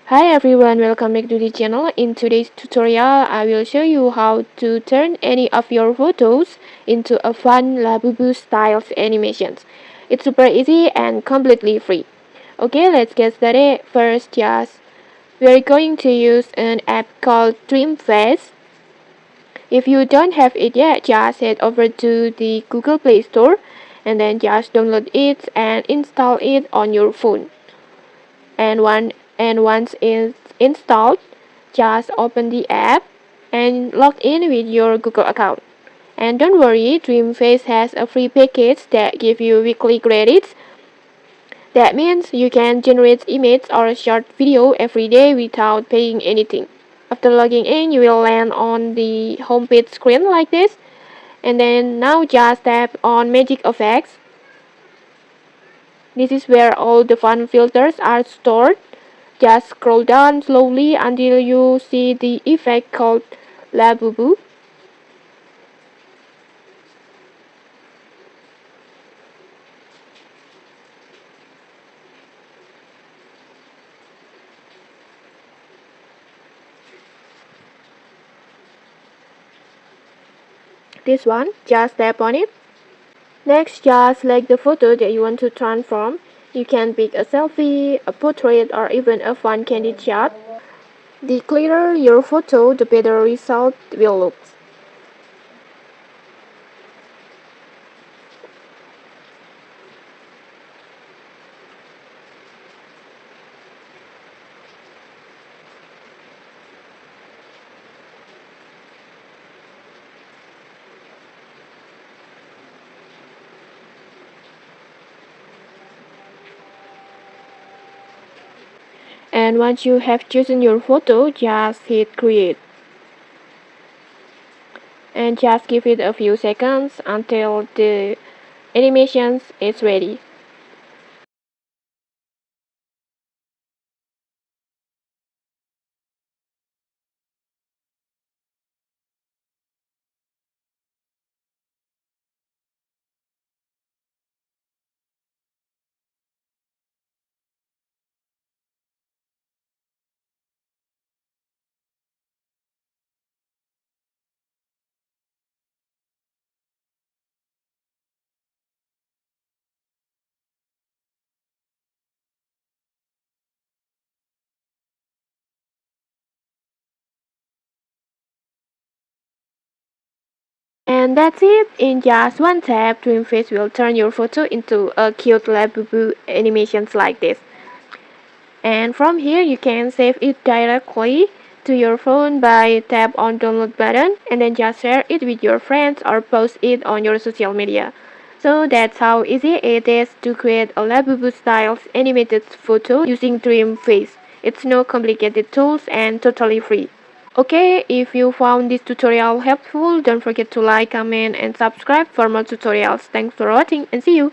Hi everyone, welcome back to the channel. In today's tutorial, I will show you how to turn any of your photos into a fun Labubu styles animations. It's super easy and completely free. Okay, let's get started. First, just we're going to use an app called Dreamface. If you don't have it yet, just head over to the Google Play Store and then just download it and install it on your phone. And once it's installed, just open the app and log in with your Google account. And don't worry, Dreamface has a free package that gives you weekly credits. That means you can generate image or a short video every day without paying anything. After logging in, you will land on the homepage screen like this. And then now just tap on Magic Effects. This is where all the fun filters are stored. Just scroll down slowly until you see the effect called Labubu. This one, just tap on it. Next, just select the photo that you want to transform. You can pick a selfie, a portrait, or even a fun candid shot. The clearer your photo, the better result will look. And once you have chosen your photo, just hit create. And just give it a few seconds until the animation is ready. And that's it. In just one tap, Dreamface will turn your photo into a cute Labubu animations like this. And from here, you can save it directly to your phone by tap on download button and then just share it with your friends or post it on your social media. So that's how easy it is to create a Labubu styles animated photo using Dreamface. It's no complicated tools and totally free. Okay, if you found this tutorial helpful, don't forget to like, comment, and subscribe for more tutorials. Thanks for watching and see you!